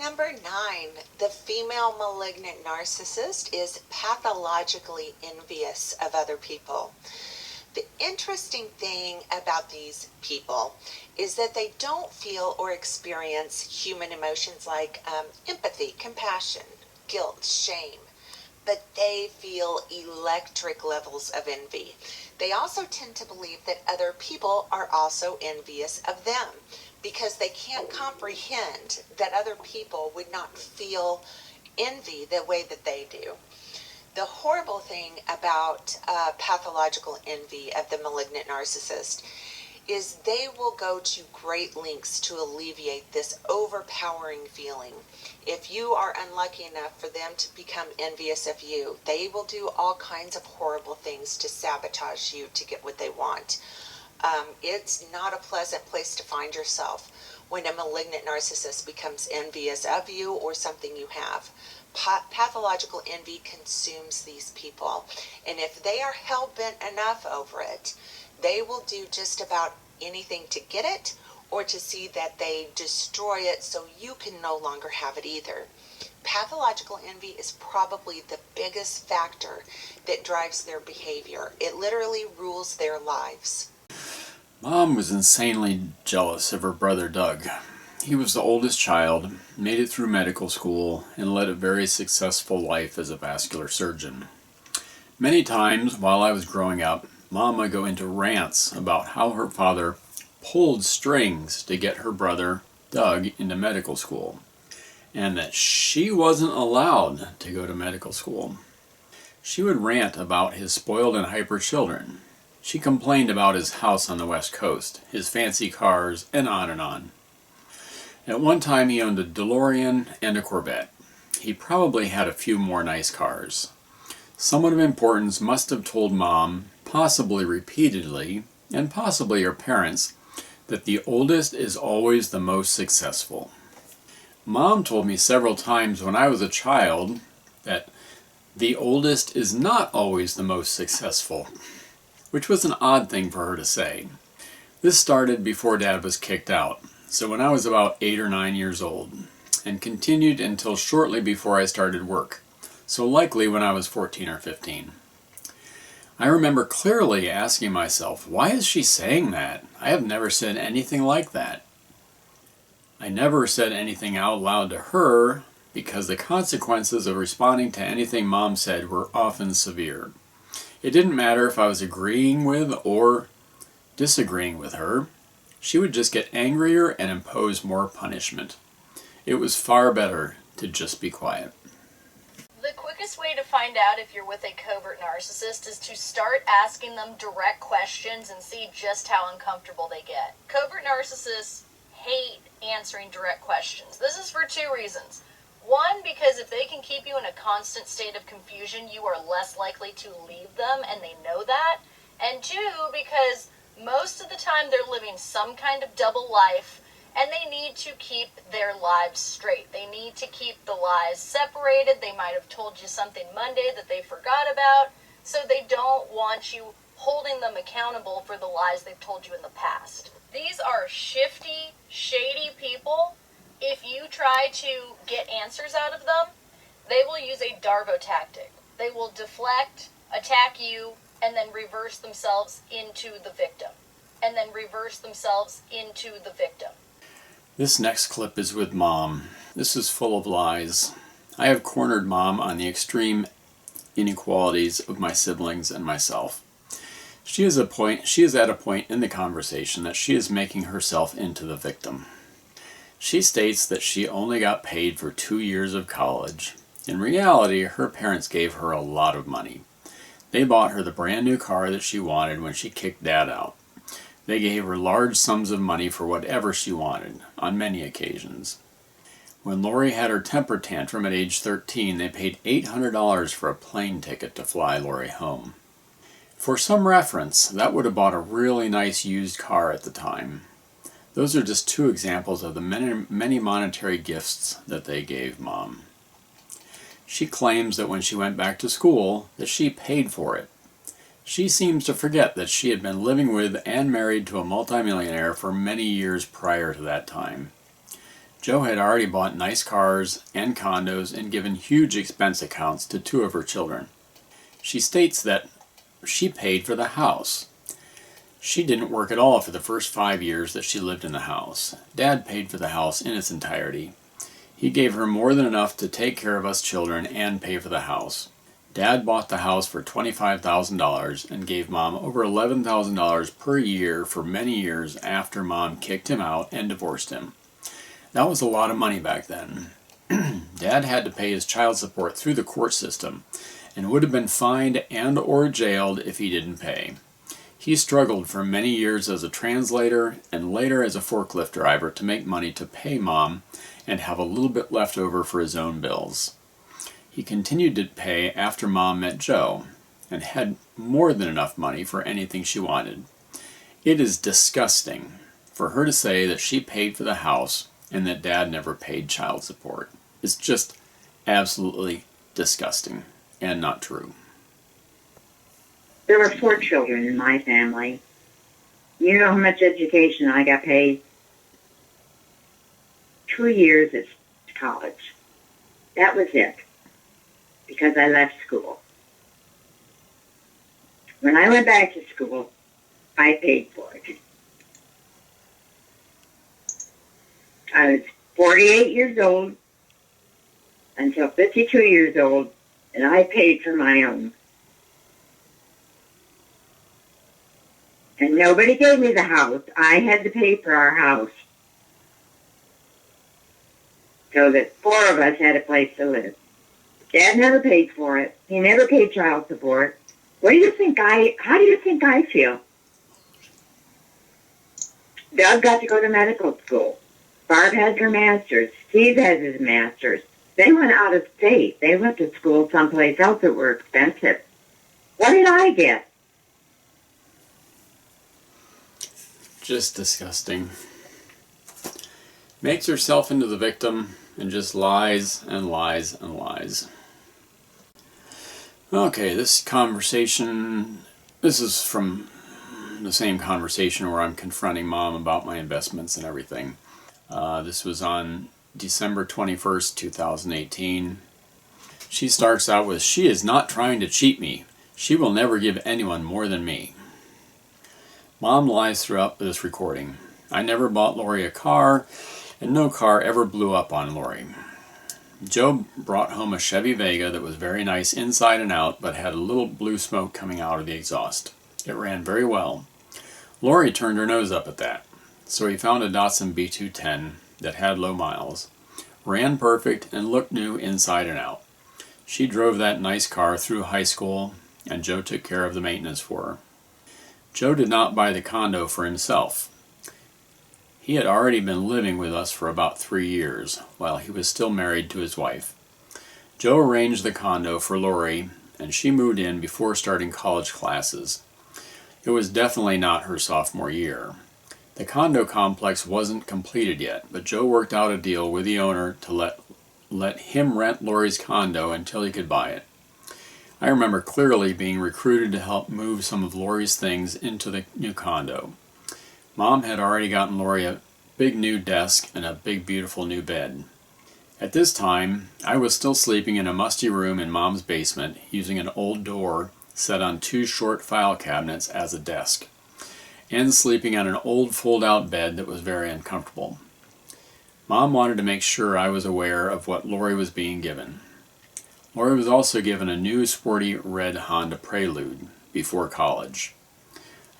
Number 9, the female malignant narcissist is pathologically envious of other people. The interesting thing about these people is that they don't feel or experience human emotions like empathy, compassion, guilt, shame, but they feel electric levels of envy. They also tend to believe that other people are also envious of them because they can't comprehend that other people would not feel envy the way that they do. The horrible thing about pathological envy of the malignant narcissist is they will go to great lengths to alleviate this overpowering feeling. If you are unlucky enough for them to become envious of you, they will do all kinds of horrible things to sabotage you to get what they want. It's not a pleasant place to find yourself when a malignant narcissist becomes envious of you or something you have. Pathological envy consumes these people, and if they are hell-bent enough over it, they will do just about anything to get it or to see that they destroy it so you can no longer have it either. Pathological envy is probably the biggest factor that drives their behavior. It literally rules their lives. Mom was insanely jealous of her brother Doug. He was the oldest child, made it through medical school, and led a very successful life as a vascular surgeon. Many times while I was growing up, Mom would go into rants about how her father pulled strings to get her brother Doug into medical school, and that she wasn't allowed to go to medical school. She would rant about his spoiled and hyper children. She complained about his house on the West Coast, his fancy cars, and on and on. At one time he owned a DeLorean and a Corvette. He probably had a few more nice cars. Someone of importance must have told Mom, possibly repeatedly, and possibly her parents, that the oldest is always the most successful. Mom told me several times when I was a child that the oldest is not always the most successful, which was an odd thing for her to say. This started before Dad was kicked out, so when I was about 8 or 9 years old, and continued until shortly before I started work, so likely when I was 14 or 15. I remember clearly asking myself, why is she saying that? I have never said anything like that. I never said anything out loud to her because the consequences of responding to anything Mom said were often severe. It didn't matter if I was agreeing with or disagreeing with her. She would just get angrier and impose more punishment. It was far better to just be quiet. The quickest way to find out if you're with a covert narcissist is to start asking them direct questions and see just how uncomfortable they get. Covert narcissists hate answering direct questions. This is for 2 reasons. One, because if they can keep you in a constant state of confusion, you are less likely to leave them, and they know that. And 2, because most of the time they're living some kind of double life, and they need to keep their lives straight. They need to keep the lies separated. They might have told you something Monday that they forgot about, so they don't want you holding them accountable for the lies they've told you in the past. These are shifty, shady people. If you try to get answers out of them, they will use a Darvo tactic. They will deflect, attack you, and then reverse themselves into the victim. And then reverse themselves into the victim. This next clip is with Mom. This is full of lies. I have cornered Mom on the extreme inequalities of my siblings and myself. She is at a point in the conversation that she is making herself into the victim. She states that she only got paid for 2 years of college. In reality, her parents gave her a lot of money. They bought her the brand new car that she wanted when she kicked Dad out. They gave her large sums of money for whatever she wanted, on many occasions. When Lori had her temper tantrum at age 13, they paid $800 for a plane ticket to fly Lori home. For some reference, that would have bought a really nice used car at the time. Those are just 2 examples of the many monetary gifts that they gave Mom. She claims that when she went back to school, that she paid for it. She seems to forget that she had been living with and married to a multimillionaire for many years prior to that time. Joe had already bought nice cars and condos and given huge expense accounts to two of her children. She states that she paid for the house. She didn't work at all for the first 5 years that she lived in the house. Dad paid for the house in its entirety. He gave her more than enough to take care of us children and pay for the house. Dad bought the house for $25,000 and gave Mom over $11,000 per year for many years after Mom kicked him out and divorced him. That was a lot of money back then. Dad had to pay his child support through the court system and would have been fined and or jailed if he didn't pay. He struggled for many years as a translator and later as a forklift driver to make money to pay Mom and have a little bit left over for his own bills. He continued to pay after Mom met Joe and had more than enough money for anything she wanted. It is disgusting for her to say that she paid for the house and that Dad never paid child support. It's just absolutely disgusting and not true. There were 4 children in my family. You know how much education I got paid? 2 years at college. That was it, because I left school. When I went back to school, I paid for it. I was 48 years old until 52 years old, and I paid for my own. And nobody gave me the house. I had to pay for our house. So that 4 of us had a place to live. Dad never paid for it. He never paid child support. How do you think I feel? Doug got to go to medical school. Barb has her master's. Steve has his master's. They went out of state. They went to school someplace else that were expensive. What did I get? Just disgusting. Makes herself into the victim and just lies and lies and lies. Okay, this is from the same conversation where I'm confronting Mom about my investments and everything. This was on December 21st, 2018. She starts out with, "She is not trying to cheat me. She will never give anyone more than me." Mom lies throughout this recording. I never bought Lori a car, and no car ever blew up on Lori. Joe brought home a Chevy Vega that was very nice inside and out, but had a little blue smoke coming out of the exhaust. It ran very well. Lori turned her nose up at that, so he found a Datsun B210 that had low miles, ran perfect, and looked new inside and out. She drove that nice car through high school, and Joe took care of the maintenance for her. Joe did not buy the condo for himself. He had already been living with us for about 3 years, while he was still married to his wife. Joe arranged the condo for Lori, and she moved in before starting college classes. It was definitely not her sophomore year. The condo complex wasn't completed yet, but Joe worked out a deal with the owner to let him rent Lori's condo until he could buy it. I remember clearly being recruited to help move some of Lori's things into the new condo. Mom had already gotten Lori a big new desk and a big beautiful new bed. At this time, I was still sleeping in a musty room in Mom's basement using an old door set on 2 short file cabinets as a desk, and sleeping on an old fold-out bed that was very uncomfortable. Mom wanted to make sure I was aware of what Lori was being given. Lori was also given a new sporty red Honda Prelude before college.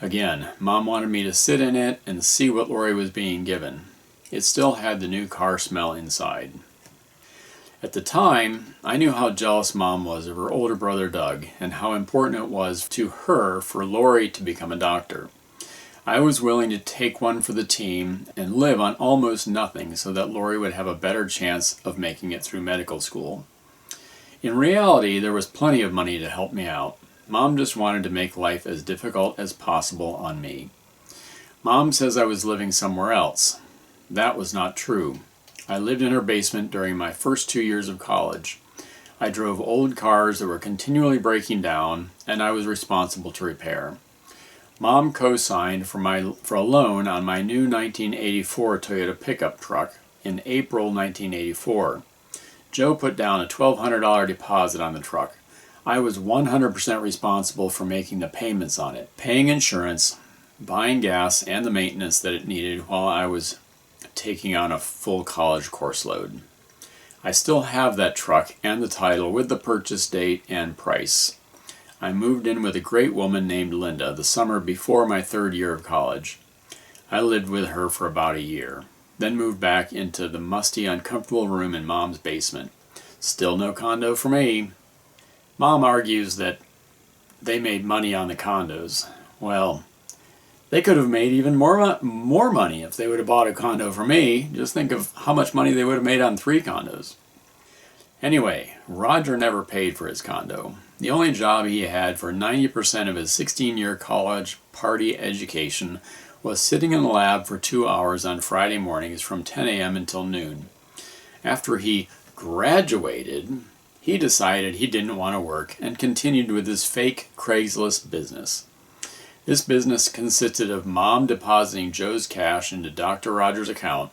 Again, Mom wanted me to sit in it and see what Lori was being given. It still had the new car smell inside. At the time, I knew how jealous Mom was of her older brother Doug and how important it was to her for Lori to become a doctor. I was willing to take one for the team and live on almost nothing so that Lori would have a better chance of making it through medical school. In reality, there was plenty of money to help me out. Mom just wanted to make life as difficult as possible on me. Mom says I was living somewhere else. That was not true. I lived in her basement during my first 2 years of college. I drove old cars that were continually breaking down, and I was responsible to repair. Mom co-signed for a loan on my new 1984 Toyota pickup truck in April 1984. Joe put down a $1,200 deposit on the truck. I was 100% responsible for making the payments on it, paying insurance, buying gas, and the maintenance that it needed while I was taking on a full college course load. I still have that truck and the title with the purchase date and price. I moved in with a great woman named Linda the summer before my third year of college. I lived with her for about a year, then moved back into the musty, uncomfortable room in Mom's basement. Still no condo for me. Mom argues that they made money on the condos. Well, they could have made even more money if they would have bought a condo for me. Just think of how much money they would have made on 3 condos. Anyway, Roger never paid for his condo. The only job he had for 90% of his 16-year college party education was sitting in the lab for 2 hours on Friday mornings from 10 a.m. until noon. After he graduated, he decided he didn't want to work and continued with his fake Craigslist business. This business consisted of Mom depositing Joe's cash into Dr. Rogers' account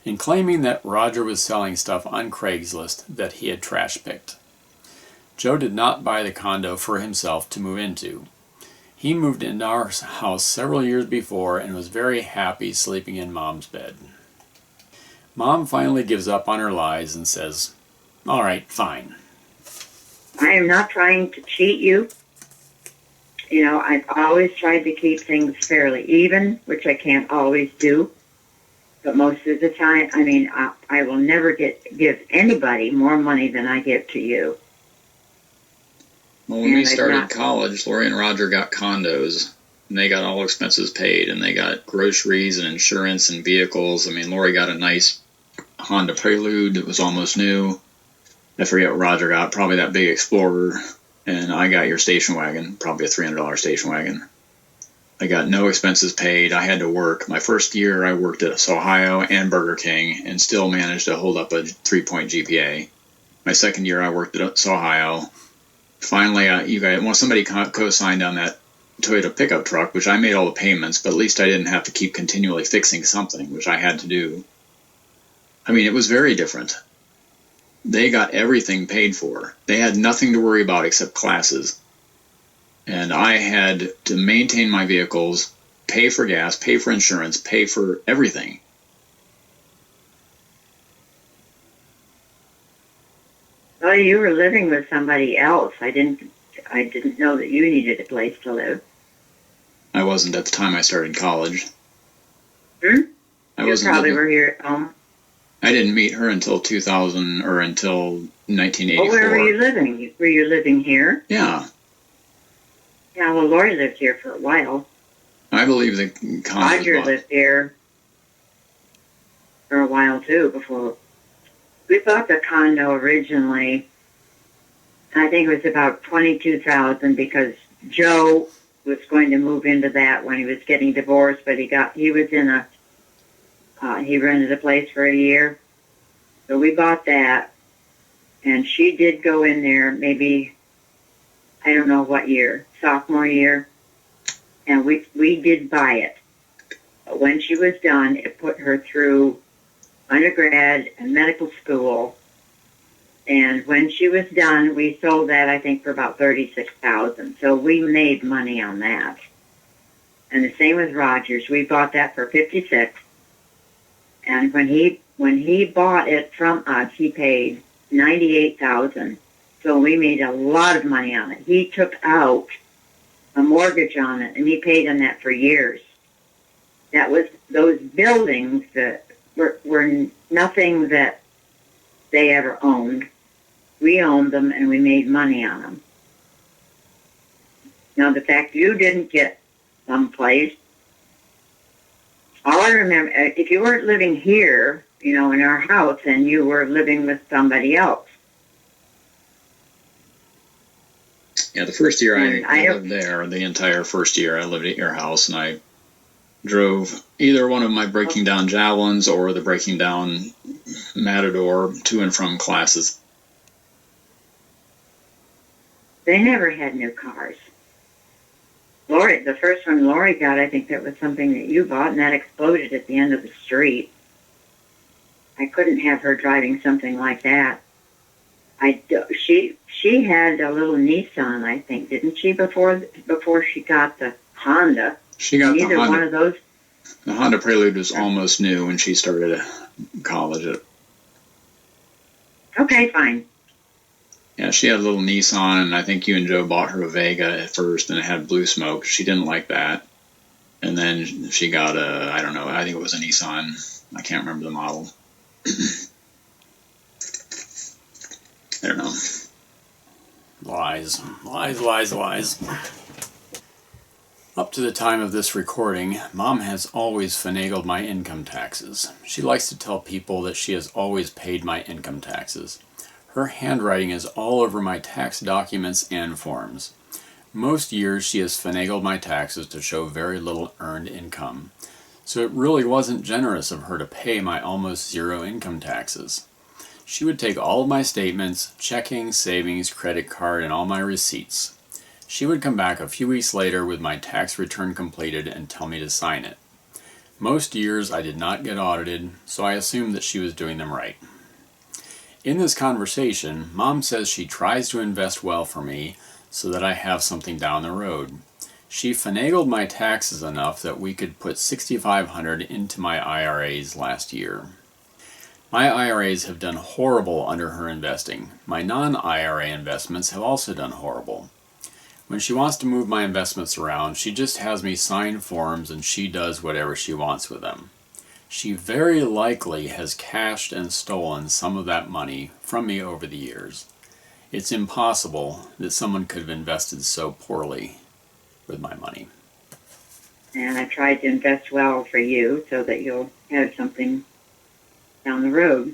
and claiming that Roger was selling stuff on Craigslist that he had trash picked. Joe did not buy the condo for himself to move into. He moved into our house several years before and was very happy sleeping in Mom's bed. Mom finally gives up on her lies and says, "All right, fine." I am not trying to cheat you. I've always tried to keep things fairly even, which I can't always do. But most of the time, I will never give anybody more money than I give to you. Well, when we started college, Lori and Roger got condos, and they got all expenses paid, and they got groceries and insurance and vehicles. Lori got a nice Honda Prelude that was almost new. I forget what Roger got, probably that big Explorer, and I got your station wagon, probably a $300 station wagon. I got no expenses paid. I had to work. My first year, I worked at Ohio and Burger King and still managed to hold up a 3-point GPA. My second year, I worked at Ohio. Finally, somebody co-signed on that Toyota pickup truck, which I made all the payments, but at least I didn't have to keep continually fixing something, which I had to do. It was very different. They got everything paid for. They had nothing to worry about except classes. And I had to maintain my vehicles, pay for gas, pay for insurance, pay for everything. Well, you were living with somebody else. I didn't know that you needed a place to live. I wasn't at the time I started college. You probably were here at home. I didn't meet her until 2000 or until 1984. Oh, where were you living? Were you living here? Yeah. Yeah, well, Lori lived here for a while. I believe the condo Roger lived here for a while, too, before. We bought the condo originally, I think it was about $22,000 because Joe was going to move into that when he was getting divorced, but he rented a place for a year. So we bought that, and she did go in there maybe, I don't know what year, sophomore year, and we did buy it. But when she was done, it put her through undergrad and medical school, and when she was done, we sold that, I think, for about $36,000. So we made money on that. And the same with Rogers. We bought that for $56,000. And when he bought it from us, he paid $98,000. So we made a lot of money on it. He took out a mortgage on it, and he paid on that for years. That was those buildings that were nothing that they ever owned. We owned them, and we made money on them. Now, the fact you didn't get someplace, all I remember, if you weren't living here, in our house, and you were living with somebody else. Yeah, the first year I lived there, the entire first year I lived at your house, and I drove either one of my breaking down Javelins or the breaking down Matador to and from classes. They never had new cars. Lori, the first one Lori got, I think that was something that you bought, and that exploded at the end of the street. I couldn't have her driving something like that. She had a little Nissan, I think, didn't she, before she got the Honda? She got the Neither Honda. one of those. The Honda Prelude was almost new when she started college. Okay, fine. Yeah, she had a little Nissan, and I think you and Joe bought her a Vega at first, and it had blue smoke. She didn't like that. And then she got I don't know, I think it was a Nissan. I can't remember the model. I don't know. Lies. Lies, lies, lies. Up to the time of this recording, Mom has always finagled my income taxes. She likes to tell people that she has always paid my income taxes. Her handwriting is all over my tax documents and forms. Most years she has finagled my taxes to show very little earned income. So it really wasn't generous of her to pay my almost zero income taxes. She would take all of my statements, checking, savings, credit card, and all my receipts. She would come back a few weeks later with my tax return completed and tell me to sign it. Most years I did not get audited, so I assumed that she was doing them right. In this conversation, Mom says she tries to invest well for me so that I have something down the road. She finagled my taxes enough that we could put $6,500 into my IRAs last year. My IRAs have done horrible under her investing. My non-IRA investments have also done horrible. When she wants to move my investments around, she just has me sign forms and she does whatever she wants with them. She very likely has cashed and stolen some of that money from me over the years. It's impossible that someone could have invested so poorly with my money. And I tried to invest well for you so that you'll have something down the road.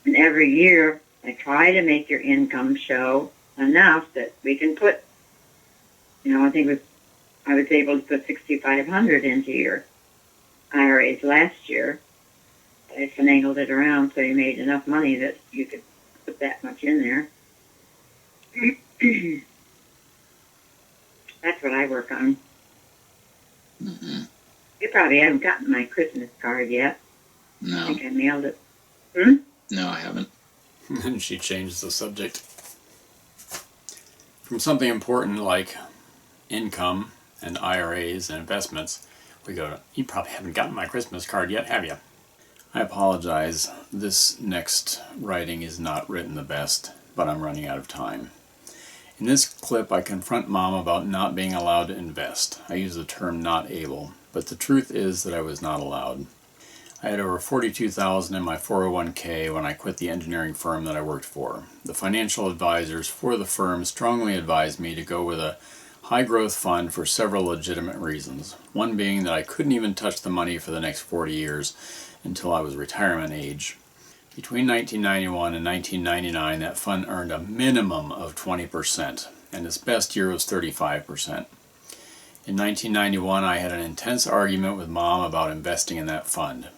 And every year I try to make your income show enough that we can put, I think I was able to put $6,500 into your IRAs last year. I finagled it around so you made enough money that you could put that much in there. That's what I work on. Mm-hmm. You probably haven't gotten my Christmas card yet. No. I think I mailed it. No, I haven't. And she changed the subject. From something important like income and IRAs and investments, we go to, you probably haven't gotten my Christmas card yet, have you? I apologize. This next writing is not written the best, but I'm running out of time. In this clip, I confront Mom about not being allowed to invest. I use the term not able, but the truth is that I was not allowed. I had over $42,000 in my 401k when I quit the engineering firm that I worked for. The financial advisors for the firm strongly advised me to go with a high-growth fund for several legitimate reasons. One being that I couldn't even touch the money for the next 40 years until I was retirement age. Between 1991 and 1999, that fund earned a minimum of 20%, and its best year was 35%. In 1991, I had an intense argument with Mom about investing in that fund.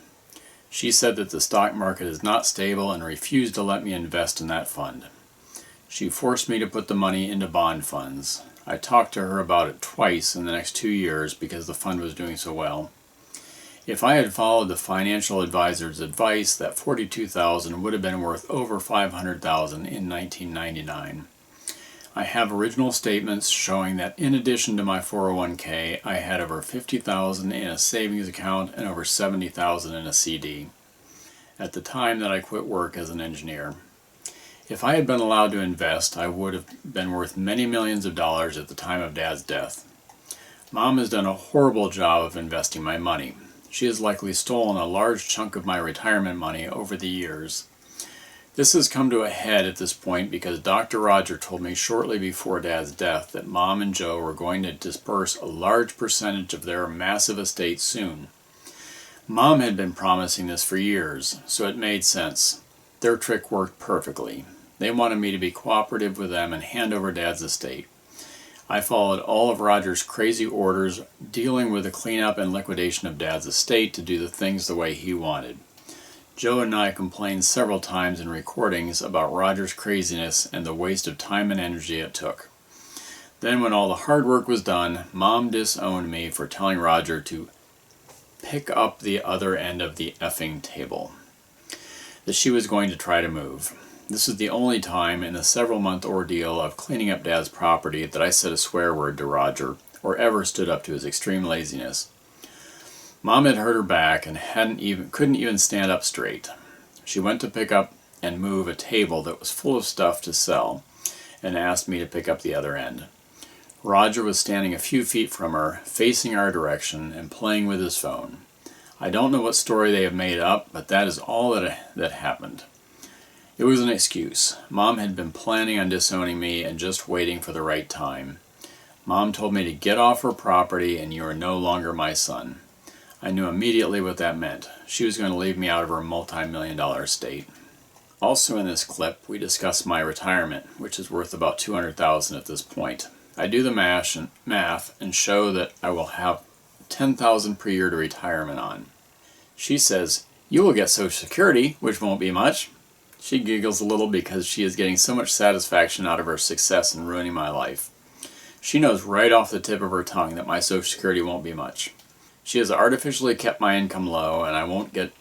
She said that the stock market is not stable and refused to let me invest in that fund. She forced me to put the money into bond funds. I talked to her about it twice in the next 2 years because the fund was doing so well. If I had followed the financial advisor's advice, that $42,000 would have been worth over $500,000 in 1999. I have original statements showing that in addition to my 401k, I had over $50,000 in a savings account and over $70,000 in a CD at the time that I quit work as an engineer. If I had been allowed to invest, I would have been worth many millions of dollars at the time of Dad's death. Mom has done a horrible job of investing my money. She has likely stolen a large chunk of my retirement money over the years. This has come to a head at this point because Dr. Roger told me shortly before Dad's death that Mom and Joe were going to disperse a large percentage of their massive estate soon. Mom had been promising this for years, so it made sense. Their trick worked perfectly. They wanted me to be cooperative with them and hand over Dad's estate. I followed all of Roger's crazy orders, dealing with the cleanup and liquidation of Dad's estate to do the things the way he wanted. Joe and I complained several times in recordings about Roger's craziness and the waste of time and energy it took. Then when all the hard work was done, Mom disowned me for telling Roger to pick up the other end of the effing table that she was going to try to move. This is the only time in the several-month ordeal of cleaning up Dad's property that I said a swear word to Roger or ever stood up to his extreme laziness. Mom had hurt her back and couldn't even stand up straight. She went to pick up and move a table that was full of stuff to sell and asked me to pick up the other end. Roger was standing a few feet from her, facing our direction and playing with his phone. I don't know what story they have made up, but that is all that happened. It was an excuse. Mom had been planning on disowning me and just waiting for the right time. Mom told me to get off her property and you are no longer my son. I knew immediately what that meant. She was going to leave me out of her multi-million-dollar estate. Also in this clip, we discuss my retirement, which is worth about $200,000 at this point. I do the math and show that I will have $10,000 per year to retirement on. She says, "You will get Social Security, which won't be much." She giggles a little because she is getting so much satisfaction out of her success in ruining my life. She knows right off the tip of her tongue that my Social Security won't be much. She has artificially kept my income low and I won't get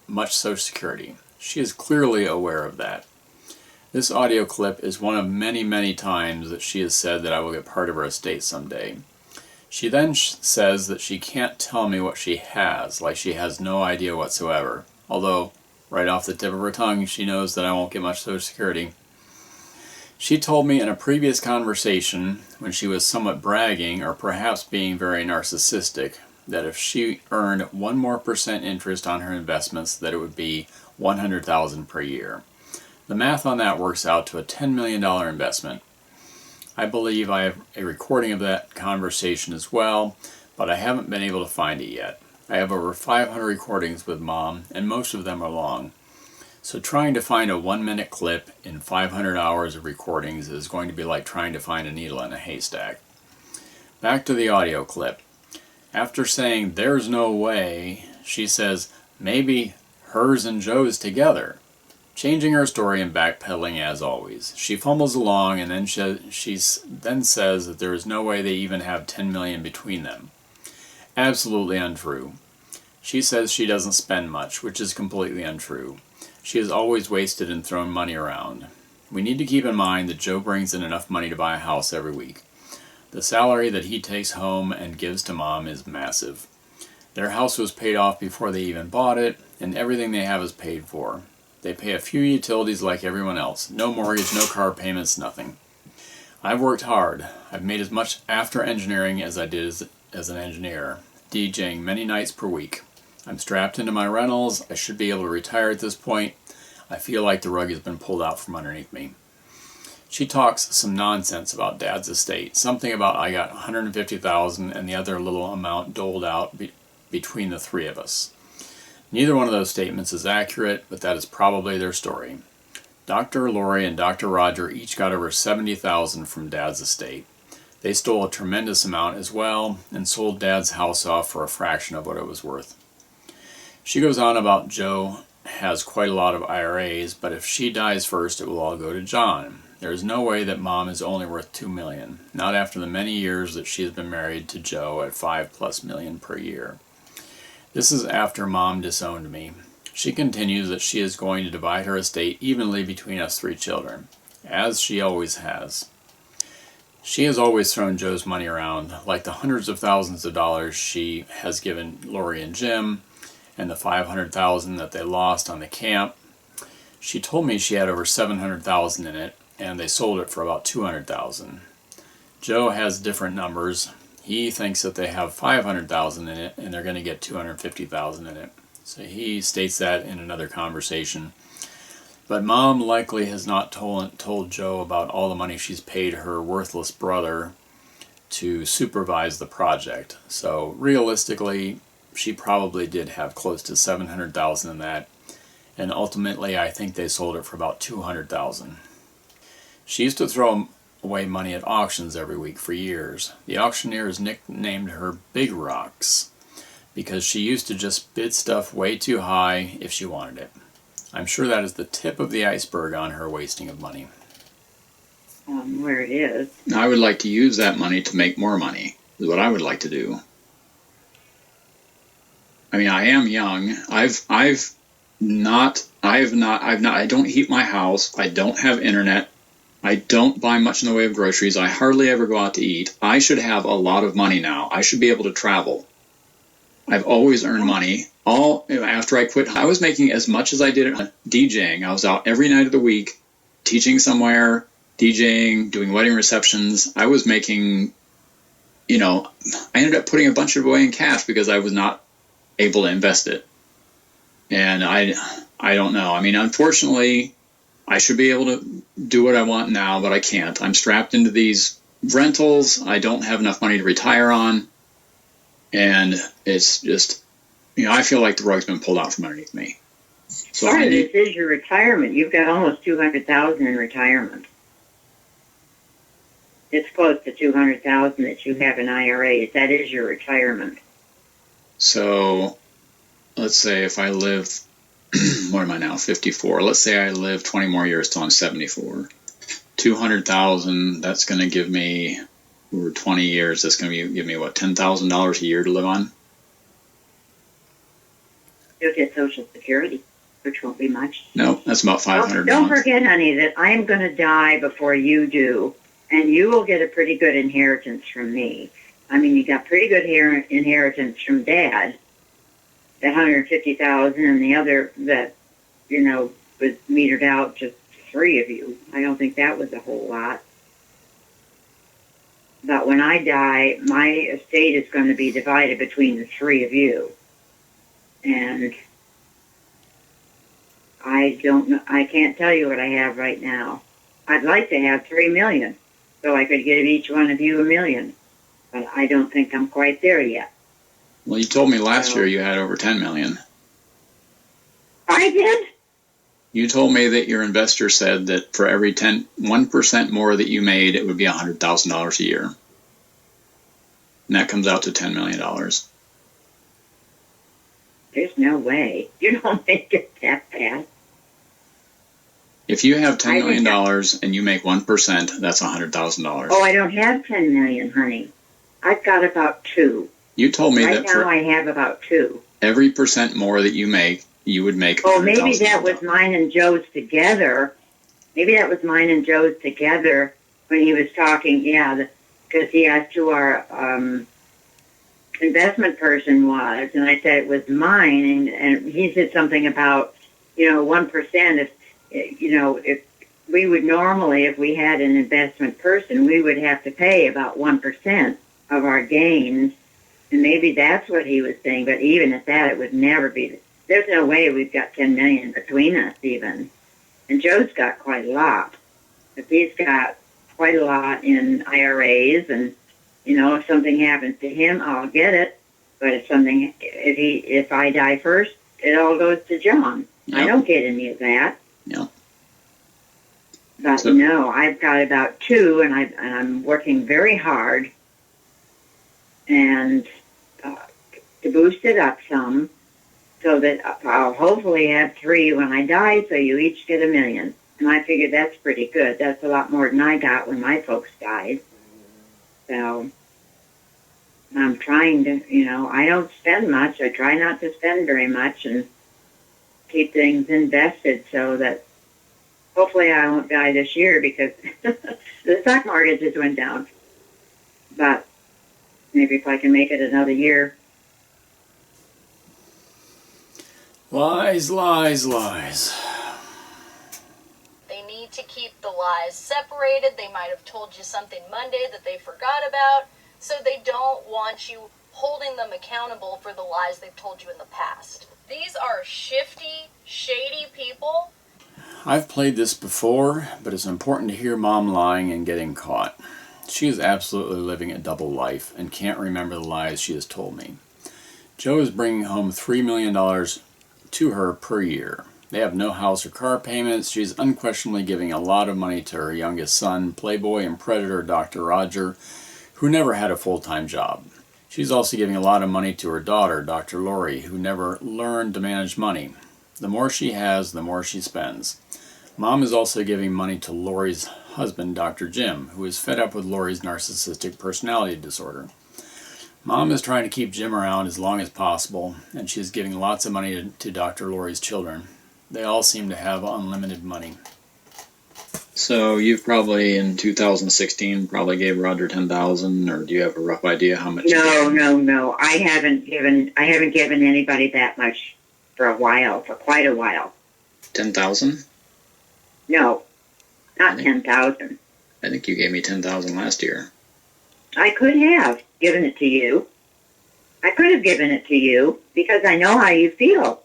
much Social Security. She is clearly aware of that. This audio clip is one of many, many times that she has said that I will get part of her estate someday. She then says that she can't tell me what she has, like she has no idea whatsoever. Although, right off the tip of her tongue, she knows that I won't get much Social Security. She told me in a previous conversation, when she was somewhat bragging or perhaps being very narcissistic, that if she earned 1% more interest on her investments, that it would be $100,000 per year. The math on that works out to a $10 million investment. I believe I have a recording of that conversation as well, but I haven't been able to find it yet. I have over 500 recordings with Mom, and most of them are long. So trying to find a 1-minute clip in 500 hours of recordings is going to be like trying to find a needle in a haystack. Back to the audio clip. After saying, "There's no way," she says, "Maybe hers and Joe's together." Changing her story and backpedaling as always. She fumbles along and then she then says that there is no way they even have $10 million between them. Absolutely untrue. She says she doesn't spend much, which is completely untrue. She has always wasted and thrown money around. We need to keep in mind that Joe brings in enough money to buy a house every week. The salary that he takes home and gives to Mom is massive. Their house was paid off before they even bought it, and everything they have is paid for. They pay a few utilities like everyone else. No mortgage, no car payments, nothing. I've worked hard. I've made as much after engineering as I did as an engineer, DJing many nights per week. I'm strapped into my rentals. I should be able to retire at this point. I feel like the rug has been pulled out from underneath me. She talks some nonsense about Dad's estate. Something about I got $150,000 and the other little amount doled out between the three of us. Neither one of those statements is accurate, but that is probably their story. Dr. Lori and Dr. Roger each got over $70,000 from Dad's estate. They stole a tremendous amount as well and sold Dad's house off for a fraction of what it was worth. She goes on about Joe has quite a lot of IRAs, but if she dies first, it will all go to John. There is no way that Mom is only worth $2 million, not after the many years that she has been married to Joe at $5+ million per year. This is after Mom disowned me. She continues that she is going to divide her estate evenly between us 3 children, as she always has. She has always thrown Joe's money around, like the hundreds of thousands of dollars she has given Lori and Jim, and the $500,000 that they lost on the camp. She told me she had over $700,000 in it, and they sold it for about $200,000. Joe has different numbers. He thinks that they have $500,000 in it, and they're going to get $250,000 in it. So he states that in another conversation. But Mom likely has not told Joe about all the money she's paid her worthless brother to supervise the project. So realistically, she probably did have close to $700,000 in that, and ultimately I think they sold it for about $200,000. She used to throw away money at auctions every week for years. The auctioneers nicknamed her Big Rocks because she used to just bid stuff way too high if she wanted it. I'm sure that is the tip of the iceberg on her wasting of money. Where it is. I would like to use that money to make more money, is what I would like to do. I mean, I am young. I don't heat my house. I don't have internet. I don't buy much in the way of groceries. I hardly ever go out to eat. I should have a lot of money now. I should be able to travel. I've always earned money. After I quit, I was making as much as I did DJing. I was out every night of the week, teaching somewhere, DJing, doing wedding receptions. I was making, I ended up putting a bunch of it away in cash because I was not able to invest it. And I don't know. I mean, unfortunately, I should be able to do what I want now, but I can't. I'm strapped into these rentals. I don't have enough money to retire on. And it's just, I feel like the rug's been pulled out from underneath me. So part of this is your retirement. You've got almost $200,000 in retirement. It's close to $200,000 that you have in IRAs. That is your retirement. So let's say if I live, what am I now, 54? Let's say I live 20 more years till I'm 74. 200,000, that's going to give me, over 20 years, that's going to give me, what, $10,000 a year to live on? You'll get Social Security, which won't be much. No, that's about $500. Don't forget, honey, that I am going to die before you do, and you will get a pretty good inheritance from me. I mean, you got pretty good inheritance from Dad, the $150,000, and the other that, was metered out just 3 of you. I don't think that was a whole lot. But when I die, my estate is going to be divided between the 3 of you. And I don't know, I can't tell you what I have right now. I'd like to have $3 million, so I could give each one of you $1 million. But I don't think I'm quite there yet. Well, you told me last year you had over $10 million. I did? You told me that your investor said that for every 1% more that you made, it would be $100,000 a year. And that comes out to $10 million. There's no way. You don't make it that bad. If you have $10 million and you make 1%, that's $100,000. Oh, I don't have $10 million, honey. I've got about 2. You told me right that now I have about 2. Every percent more that you make, you would make. Oh, maybe that was mine and Joe's together. Maybe that was mine and Joe's together when he was talking. Yeah, because he asked who our investment person was, and I said it was mine, and he said something about 1%. If we would normally, if we had an investment person, we would have to pay about 1% of our gains, and maybe that's what he was saying. But even at that, it would never be. There's no way we've got $10 million between us even. And Joe's got quite a lot. If he's got quite a lot in IRAs, and if something happens to him, I'll get it. But if I die first, it all goes to John. Yep. I don't get any of that. Yep. But no, I've got about 2, and I'm working very hard and to boost it up some, so that I'll hopefully have 3 when I die, so you each get $1 million. And I figure that's pretty good. That's a lot more than I got when my folks died. So I'm trying to, I don't spend much. I try not to spend very much and keep things invested so that hopefully I won't die this year, because the stock market just went down. But maybe if I can make it another year. Lies, lies, lies. They need to keep the lies separated. They might have told you something Monday that they forgot about, so they don't want you holding them accountable for the lies they've told you in the past. These are shifty, shady people. I've played this before, but it's important to hear Mom lying and getting caught. She is absolutely living a double life and can't remember the lies she has told me. Joe is bringing home $3 million to her per year. They have no house or car payments. She's unquestionably giving a lot of money to her youngest son, playboy and predator Dr. Roger, who never had a full-time job. She's also giving a lot of money to her daughter, Dr. Lori, who never learned to manage money. The more she has, the more she spends. Mom is also giving money to Lori's husband, Dr. Jim, who is fed up with Lori's narcissistic personality disorder. Mom is trying to keep Jim around as long as possible, and she is giving lots of money to Dr. Lori's children. They all seem to have unlimited money. So you've probably in 2016 probably gave Roger 10,000, or do you have a rough idea how much? No. I haven't given anybody that much for quite a while. 10,000? No, not 10,000. I think you gave me 10,000 last year. I could have given it to you. I could have given it to you because I know how you feel.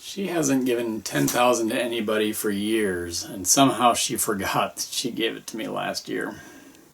She hasn't given 10,000 to anybody for years, and somehow she forgot that she gave it to me last year.